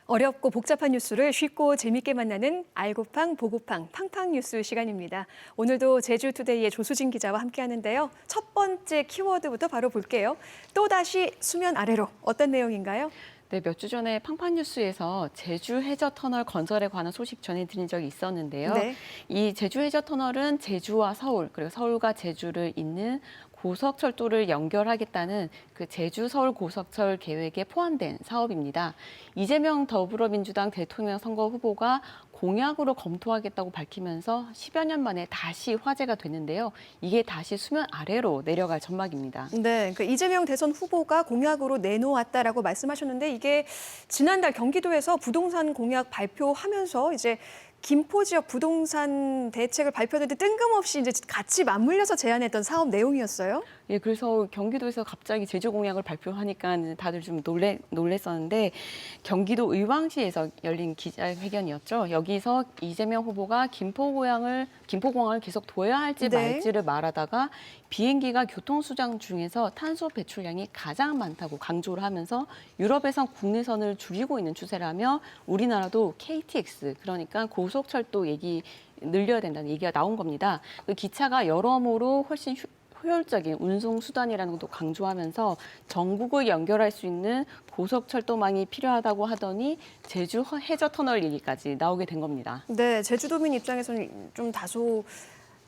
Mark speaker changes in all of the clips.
Speaker 1: 어렵고 복잡한 뉴스를 쉽고 재밌게 만나는 알고팡 보고팡 팡팡 뉴스 시간입니다. 오늘도 제주투데이의 조수진 기자와 함께하는데요. 첫 번째 키워드부터 바로 볼게요. 또다시 수면 아래로 어떤 내용인가요?
Speaker 2: 네, 몇 주 전에 팡팡뉴스에서 제주 해저터널 건설에 관한 소식 전해드린 적이 있었는데요.
Speaker 1: 네.
Speaker 2: 이 제주 해저터널은 제주와 서울, 그리고 서울과 제주를 잇는 고속철도를 연결하겠다는 그 제주 서울 고속철 계획에 포함된 사업입니다. 이재명 더불어민주당 대통령 선거 후보가 공약으로 검토하겠다고 밝히면서 10여 년 만에 다시 화제가 됐는데요. 이게 다시 수면 아래로 내려갈 전망입니다.
Speaker 1: 네, 이재명 대선 후보가 공약으로 내놓았다라고 말씀하셨는데 이게 지난달 경기도에서 부동산 공약 발표하면서 이제 김포 지역 부동산 대책을 발표했는데 뜬금없이 이제 같이 맞물려서 제안했던 사업 내용이었어요.
Speaker 2: 예, 그래서 경기도에서 갑자기 제주 공약을 발표하니까 다들 좀 놀랬었는데 경기도 의왕시에서 열린 기자회견이었죠. 여기서 이재명 후보가 김포공항을 계속 둬야 할지
Speaker 1: 네.
Speaker 2: 말지를 말하다가 비행기가 교통수단 중에서 탄소 배출량이 가장 많다고 강조를 하면서 유럽에선 국내선을 줄이고 있는 추세라며 우리나라도 KTX, 그러니까 고속철도 얘기 늘려야 된다는 얘기가 나온 겁니다. 그 기차가 여러모로 훨씬 효율적인 운송 수단이라는 것도 강조하면서 전국을 연결할 수 있는 고속철도망이 필요하다고 하더니 제주 해저터널 얘기까지 나오게 된 겁니다.
Speaker 1: 네, 제주도민 입장에서는 좀 다소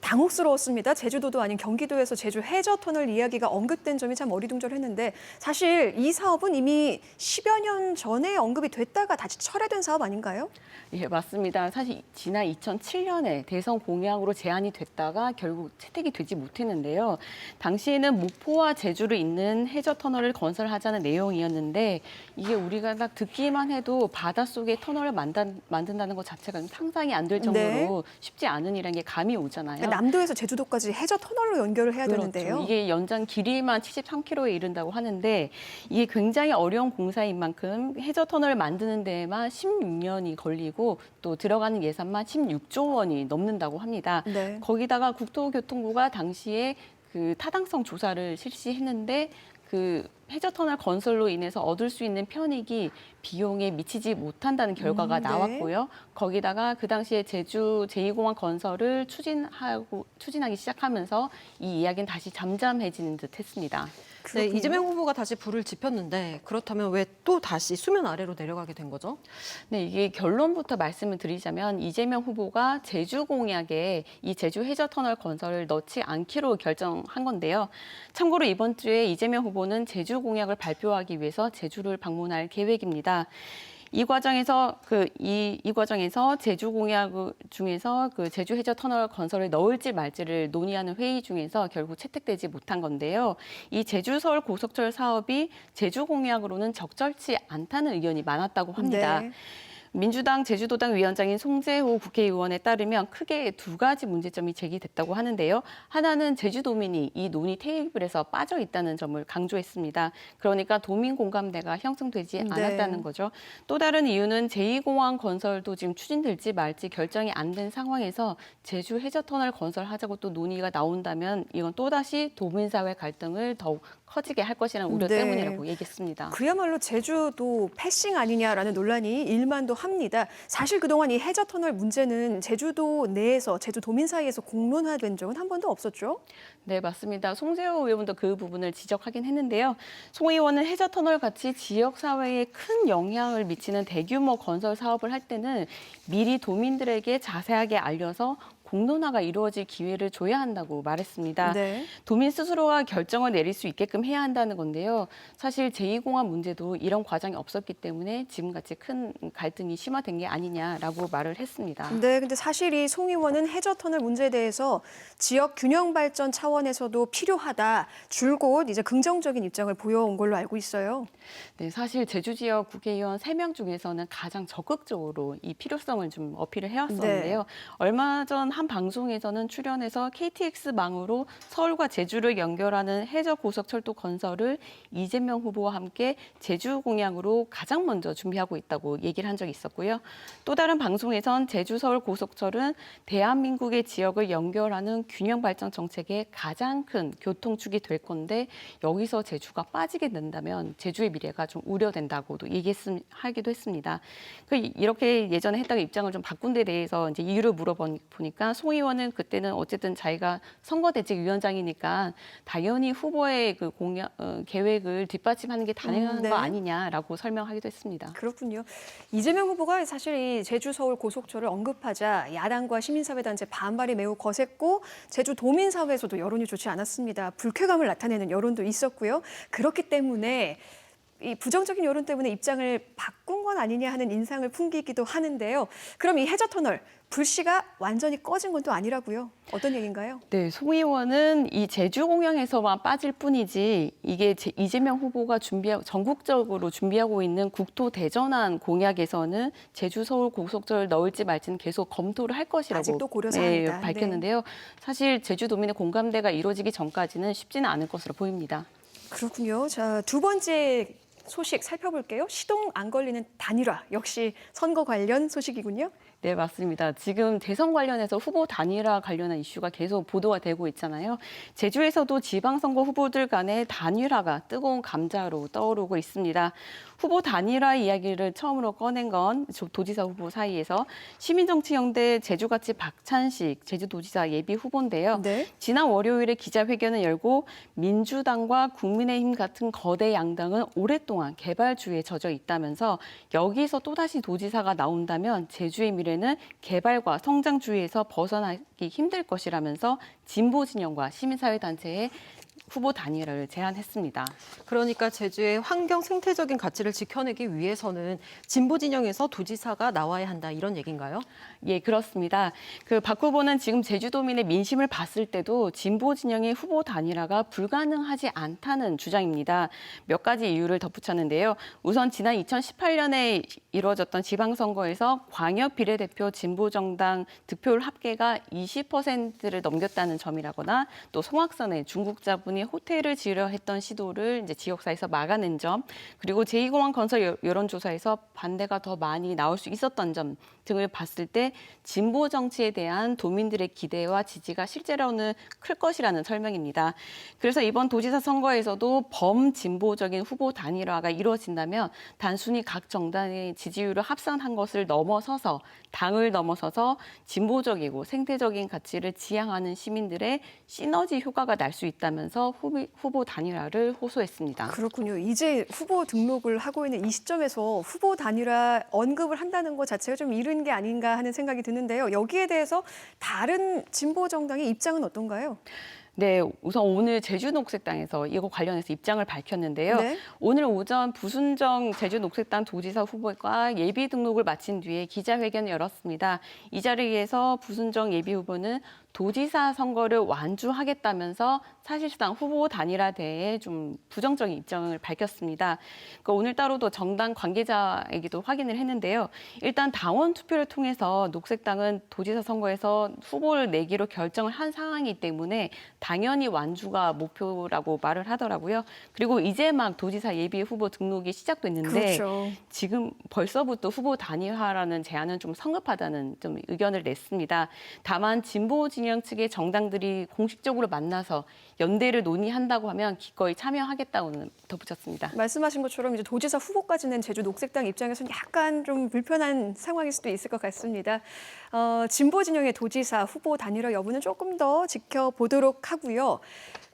Speaker 1: 당혹스러웠습니다. 제주도도 아닌 경기도에서 제주 해저터널 이야기가 언급된 점이 참 어리둥절했는데 사실 이 사업은 이미 10여 년 전에 언급이 됐다가 다시 철회된 사업 아닌가요?
Speaker 2: 예, 맞습니다. 사실 지난 2007년에 대선 공약으로 제안이 됐다가 결국 채택이 되지 못했는데요. 당시에는 목포와 제주를 잇는 해저터널을 건설하자는 내용이었는데 이게 우리가 딱 듣기만 해도 바닷속에 터널을 만든다는 것 자체가 상상이 안 될 정도로
Speaker 1: 네.
Speaker 2: 쉽지 않은 일이라는 게 감이 오잖아요.
Speaker 1: 남도에서 제주도까지 해저터널로 연결을 해야
Speaker 2: 그렇죠.
Speaker 1: 되는데요.
Speaker 2: 이게 연장 길이만 73km에 이른다고 하는데 이게 굉장히 어려운 공사인 만큼 해저터널을 만드는 데에만 16년이 걸리고 또 들어가는 예산만 16조 원이 넘는다고 합니다.
Speaker 1: 네.
Speaker 2: 거기다가 국토교통부가 당시에 그 타당성 조사를 실시했는데 그 해저터널 건설로 인해서 얻을 수 있는 편익이 비용에 미치지 못한다는 결과가
Speaker 1: 네.
Speaker 2: 나왔고요. 거기다가 그 당시에 제주 제2공항 건설을 추진하기 시작하면서 이 이야기는 다시 잠잠해지는 듯 했습니다.
Speaker 3: 네,
Speaker 1: 그렇군요.
Speaker 3: 이재명 후보가 다시 불을 지폈는데 그렇다면 왜 또 다시 수면 아래로 내려가게 된 거죠?
Speaker 2: 네, 이게 결론부터 말씀을 드리자면 이재명 후보가 제주 공약에 이 제주 해저터널 건설을 넣지 않기로 결정한 건데요. 참고로 이번 주에 이재명 후보는 제주 공약을 발표하기 위해서 제주를 방문할 계획입니다. 이 과정에서 제주 공약 중에서 그 제주 해저 터널 건설을 넣을지 말지를 논의하는 회의 중에서 결국 채택되지 못한 건데요. 이 제주 서울 고속철 사업이 제주 공약으로는 적절치 않다는 의견이 많았다고 합니다.
Speaker 1: 네.
Speaker 2: 민주당 제주도당 위원장인 송재호 국회의원에 따르면 크게 두 가지 문제점이 제기됐다고 하는데요. 하나는 제주도민이 이 논의 테이블에서 빠져 있다는 점을 강조했습니다. 그러니까 도민 공감대가 형성되지 않았다는 거죠. 또 다른 이유는 제2공항 건설도 지금 추진될지 말지 결정이 안 된 상황에서 제주 해저터널 건설하자고 또 논의가 나온다면 이건 또다시 도민사회 갈등을 더욱 커지게 할 것이라는 우려
Speaker 1: 네.
Speaker 2: 때문이라고 얘기했습니다.
Speaker 1: 그야말로 제주도 패싱 아니냐라는 논란이 일만도 합니다. 사실 그동안 이 해저터널 문제는 제주도 내에서 제주도민 사이에서 공론화된 적은 한 번도 없었죠?
Speaker 2: 네, 맞습니다. 송재호 의원도 그 부분을 지적하긴 했는데요. 송 의원은 해저터널 같이 지역사회에 큰 영향을 미치는 대규모 건설 사업을 할 때는 미리 도민들에게 자세하게 알려서 공론화가 이루어질 기회를 줘야 한다고 말했습니다.
Speaker 1: 네.
Speaker 2: 도민 스스로가 결정을 내릴 수 있게끔 해야 한다는 건데요. 사실 제2공항 문제도 이런 과정이 없었기 때문에 지금같이 큰 갈등이 심화된 게 아니냐라고 말을 했습니다.
Speaker 1: 네, 근데 사실 이 송 의원은 해저터널 문제에 대해서 지역 균형 발전 차원에서도 필요하다, 줄곧 이제 긍정적인 입장을 보여온 걸로 알고 있어요.
Speaker 2: 네, 사실 제주 지역 국회의원 3명 중에서는 가장 적극적으로 이 필요성을 좀 어필을 해왔었는데요. 얼마 전 한 방송에서는 출연해서 KTX망으로 서울과 제주를 연결하는 해저 고속철도 건설을 이재명 후보와 함께 제주 공약으로 가장 먼저 준비하고 있다고 얘기를 한 적이 있었고요. 또 다른 방송에선 제주-서울 고속철은 대한민국의 지역을 연결하는 균형 발전 정책의 가장 큰 교통축이 될 건데 여기서 제주가 빠지게 된다면 제주의 미래가 좀 우려된다고도 하기도 했습니다. 이렇게 예전에 했다가 입장을 좀 바꾼 데 대해서 이제 이유를 물어보니까 송 의원은 그때는 어쨌든 자기가 선거대책위원장이니까 당연히 후보의 그 계획을 뒷받침하는 게 당연한
Speaker 1: 네.
Speaker 2: 거 아니냐라고 설명하기도 했습니다.
Speaker 1: 그렇군요. 이재명 후보가 사실 이 제주-서울 고속철을 언급하자 야당과 시민사회단체 반발이 매우 거셌고 제주 도민사회에서도 여론이 좋지 않았습니다. 불쾌감을 나타내는 여론도 있었고요. 그렇기 때문에 이 부정적인 여론 때문에 입장을 바꾼 건 아니냐 하는 인상을 풍기기도 하는데요. 그럼 이 해저터널 불씨가 완전히 꺼진 건 또 아니라고요. 어떤 얘기인가요?
Speaker 2: 네, 송 의원은 이 제주 공약에서만 빠질 뿐이지 이게 이재명 후보가 전국적으로 준비하고 있는 국토 대전환 공약에서는 제주 서울 고속철을 넣을지 말지는 계속 검토를 할 것이라고
Speaker 1: 아직도 고려 사항이다.
Speaker 2: 밝혔는데요. 사실 제주도민의 공감대가 이루어지기 전까지는 쉽지는 않을 것으로 보입니다.
Speaker 1: 그렇군요. 자, 두 번째 소식 살펴볼게요. 시동 안 걸리는 단일화. 역시 선거 관련 소식이군요.
Speaker 2: 네, 맞습니다. 지금 대선 관련해서 후보 단일화 관련한 이슈가 계속 보도가 되고 있잖아요. 제주에서도 지방선거 후보들 간의 단일화가 뜨거운 감자로 떠오르고 있습니다. 후보 단일화 이야기를 처음으로 꺼낸 건 도지사 후보 사이에서 시민정치연대 제주같이 박찬식 제주도지사 예비 후보인데요.
Speaker 1: 네.
Speaker 2: 지난 월요일에 기자회견을 열고 민주당과 국민의힘 같은 거대 양당은 오랫동안 개발주의에 젖어 있다면서 여기서 또다시 도지사가 나온다면 제주의 미래는 개발과 성장주의에서 벗어나기 힘들 것이라면서 진보 진영과 시민사회단체에 후보 단일화를 제안했습니다.
Speaker 3: 그러니까 제주의 환경 생태적인 가치를 지켜내기 위해서는 진보 진영에서 도지사가 나와야 한다 이런 얘기인가요?
Speaker 2: 예, 그렇습니다. 박 후보는 지금 제주도민의 민심을 봤을 때도 진보 진영의 후보 단일화가 불가능하지 않다는 주장입니다. 몇 가지 이유를 덧붙였는데요. 우선 지난 2018년에 이루어졌던 지방선거에서 광역 비례대표 진보정당 득표율 합계가 20%를 넘겼다는 점이라거나 또 송악산에 중국 자본이 호텔을 지으려 했던 시도를 이제 지역사회에서 막아낸 점, 그리고 제2공항 건설 여론조사에서 반대가 더 많이 나올 수 있었던 점 등을 봤을 때 진보 정치에 대한 도민들의 기대와 지지가 실제로는 클 것이라는 설명입니다. 그래서 이번 도지사 선거에서도 범진보적인 후보 단일화가 이루어진다면 단순히 각 정당의 지지율을 합산한 것을 넘어서서 당을 넘어서서 진보적이고 생태적인 가치를 지향하는 시민들의 시너지 효과가 날 수 있다면서 후보 단일화를 호소했습니다.
Speaker 1: 그렇군요. 이제 후보 등록을 하고 있는 이 시점에서 후보 단일화 언급을 한다는 것 자체가 좀 이른 게 아닌가 하는 생각이 드는데요. 여기에 대해서 다른 진보 정당의 입장은 어떤가요?
Speaker 2: 네, 우선 오늘 제주녹색당에서 이거 관련해서 입장을 밝혔는데요.
Speaker 1: 네.
Speaker 2: 오늘 오전 부순정 제주녹색당 도지사 후보가 예비 등록을 마친 뒤에 기자회견을 열었습니다. 이 자리에서 부순정 예비 후보는 도지사 선거를 완주하겠다면서 사실상 후보 단일화 대에 좀 부정적인 입장을 밝혔습니다. 오늘따라도 정당 관계자에게도 확인을 했는데요. 일단 당원 투표를 통해서 녹색당은 도지사 선거에서 후보를 내기로 결정을 한 상황이기 때문에 당연히 완주가 목표라고 말을 하더라고요. 그리고 이제 막 도지사 예비 후보 등록이 시작됐는데
Speaker 1: 그렇죠.
Speaker 2: 지금 벌써부터 후보 단일화라는 제안은 좀 성급하다는 좀 의견을 냈습니다. 다만 진보 진영 측의 정당들이 공식적으로 만나서 연대를 논의한다고 하면 기꺼이 참여하겠다고는 덧붙였습니다.
Speaker 1: 말씀하신 것처럼 이제 도지사 후보까지 낸 제주 녹색당 입장에서는 약간 좀 불편한 상황일 수도 있을 것 같습니다. 진보 진영의 도지사 후보 단일화 여부는 조금 더 지켜보도록 하고요.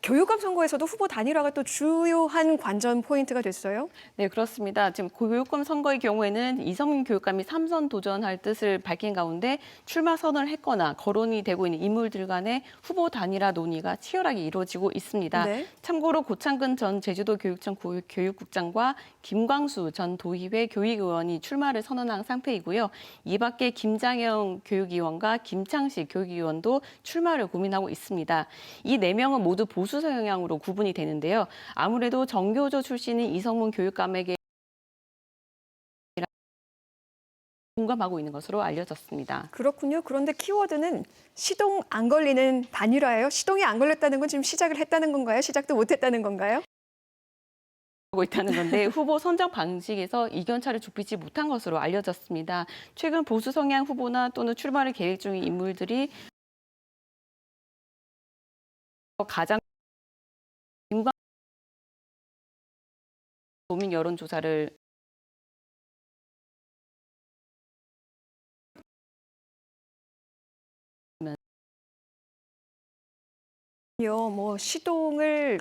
Speaker 1: 교육감 선거에서도 후보 단일화가 또 주요한 관전 포인트가 됐어요.
Speaker 2: 네, 그렇습니다. 지금 교육감 선거의 경우에는 이성민 교육감이 3선 도전할 뜻을 밝힌 가운데 출마 선언을 했거나 거론이 되고 있는 인물들 간의 후보 단일화 논의가 치열하게 이루어지고 있습니다.
Speaker 1: 네.
Speaker 2: 참고로 고창근 전 제주도 교육청 교육국장과 김광수 전 도의회 교육의원이 출마를 선언한 상태이고요. 이 밖에 김장영 교육위원과 김창식 교육위원도 출마를 고민하고 있습니다. 이 4명은 모두 보수 성향으로 구분이 되는데요. 아무래도 정교조 출신인 이성문 교육감에게 공감하고 있는 것으로 알려졌습니다.
Speaker 1: 그렇군요. 그런데 키워드는 시동 안 걸리는 단일화예요. 시동이 안 걸렸다는 건 지금 시작을 했다는 건가요? 시작도 못 했다는 건가요?
Speaker 2: 하고 있다는 건데 후보 선정 방식에서 이견차를 좁히지 못한 것으로 알려졌습니다. 최근 보수 성향 후보나 또는 출마를 계획 중인 인물들이 가장 도민 여론조사를
Speaker 1: 뭐 시동을